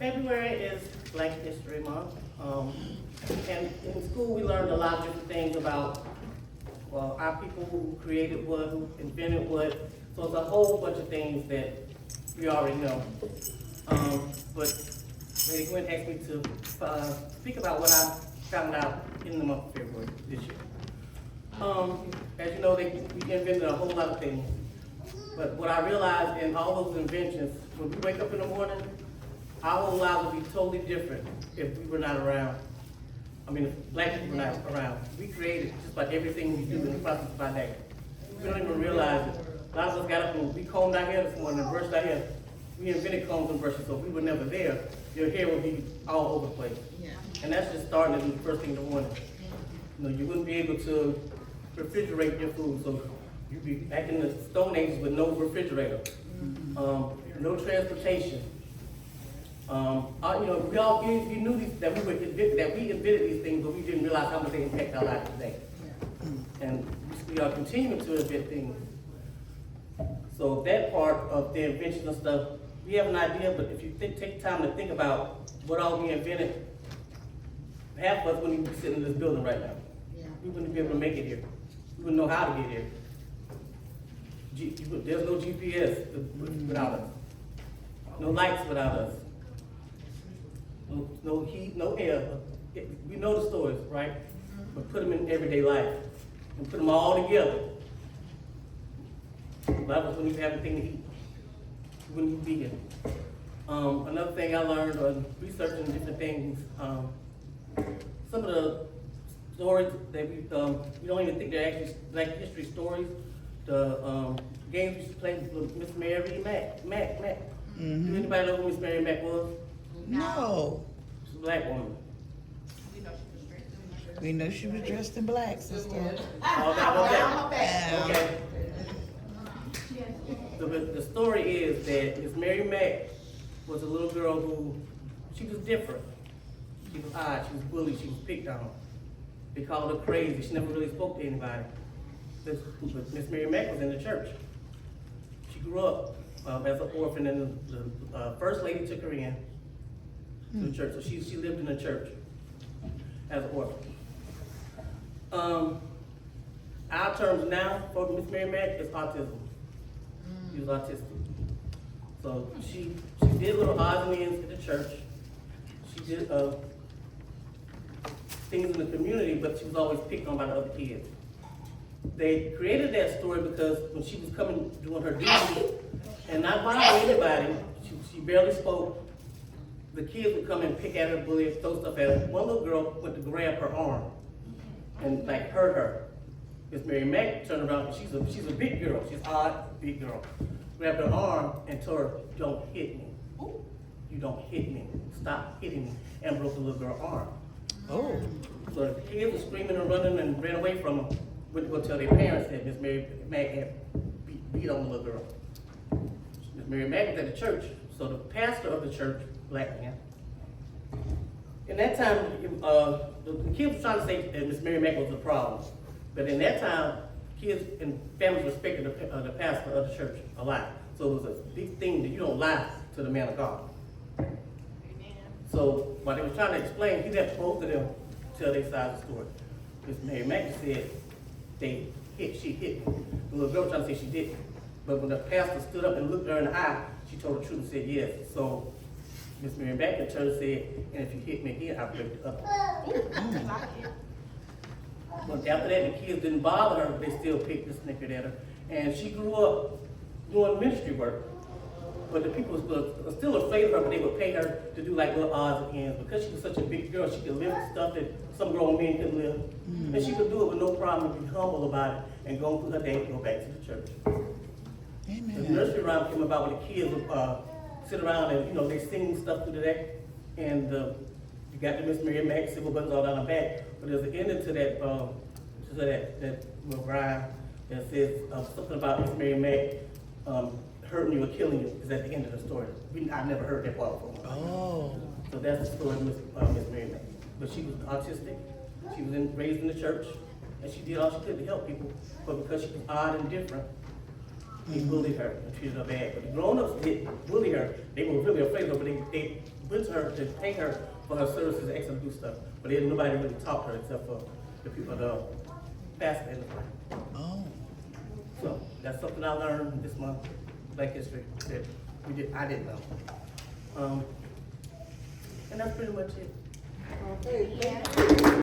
February is Black History Month. And in school, we learned a lot of different things about, well, our people who created what, who invented what. So it's a whole bunch of things that we already know. But Lady Gwen asked me to speak about what I found out in the month of February this year. As you know, we invented a whole lot of things. But what I realized in all those inventions, when we wake up in the morning, our whole lives would be totally different if we were not around. I mean, if Black people were not around. We created just about everything we do in the process of our day. We don't even realize it. A lot of us got up and we combed our hair this morning and brushed our hair. We invented combs and brushes, so if we were never there, your hair would be all over the place. Yeah. And that's just starting at the first thing in the morning. You know, you wouldn't be able to refrigerate your food, so you'd be back in the Stone Ages with no refrigerator, no transportation. You know, we knew that we invented these things, but we didn't realize how much they impact our lives today. And we are continuing to invent things. So that part of the invention and stuff, we have an idea, but if you take time to think about what all we invented, half of us wouldn't even be sitting in this building right now. Yeah. We wouldn't be able to make it here. We wouldn't know how to get here. There's no GPS without us. No lights without us. No heat, no air. We know the stories, right? But put them in everyday life and put them all together. A lot of us wouldn't even have anything to eat. We wouldn't even be here. Another thing I learned on researching different things, some of the stories that we don't even think they're actually Black history stories. The games we used to play with Miss Mary Mack. Mm-hmm. Do anybody know who Miss Mary Mack was? No. She's a Black woman. We know she was dressed in black, sister. Oh, that was that. Yeah. Okay. So the story is that Miss Mary Mack was a little girl who, she was different. She was odd, she was bullied, she was picked on. They called her crazy, she never really spoke to anybody. But Miss Mary Mack was in the church. She grew up as an orphan, and the first lady took her in to the church. So she lived in the church as an orphan. Our terms now for Miss Mary Mack is autism. She was autistic. So she did little odds and ends in the church. She did things in the community, but she was always picked on by the other kids. They created that story because when she was doing her duty and not bothering anybody, she barely spoke. The kids would come and pick at her, bully her, throw stuff at her. One little girl went to grab her arm and like hurt her. Miss Mary Mack turned around, and she's a big girl, she's odd, big girl. Grabbed her arm and told her, "Don't hit me. You don't hit me. Stop hitting me," and broke the little girl's arm. Oh. So the kids were screaming and running and ran away from her. Went to go tell their parents that Miss Mary Mack had beat on the little girl. Miss Mary Mack was at the church, so the pastor of the church, Black man. In that time, the kids were trying to say that Miss Mary Mack was the problem. But in that time, kids and families respected the pastor of the church a lot. So it was a big thing that you don't lie to the man of God. Amen. So while they were trying to explain, he let both of them tell their side of the story. Miss Mary Mack said she hit me. The little girl was trying to say she didn't. But when the pastor stood up and looked her in the eye, she told the truth and said yes. So Miss Mary Mack in turn said, "And if you hit me again, I'll break the other." But after that, the kids didn't bother her, but they still picked and snickered at her. And she grew up doing ministry work. But the people were still afraid of her, but they would pay her to do like little odds and ends. Because she was such a big girl, she could lift stuff that some grown men couldn't lift. And she could do it with no problem and be humble about it and go through her day and go back to the church. Amen. The nursery rhyme came about when the kids would sit around and, they sing stuff through the day. And you got the Miss Mary Mack, silver buttons all down her back. But there's an ending to that little rhyme that says something about Miss Mary Mack hurting you or killing you is at the end of the story. I never heard that part before. Oh. So that's the story of Miss Mary Mack. But she was autistic. She was raised in the church, and she did all she could to help people. But because she was odd and different, they bullied her and treated her bad. But the grown-ups didn't bully her. They were really afraid of her, but they went to her to pay her for her services, asked her to do stuff, but then nobody really taught her except for the people, the pastor and the friend. Oh. So that's something I learned this month, Black History, that I didn't know. And that's pretty much it. Okay, thank you.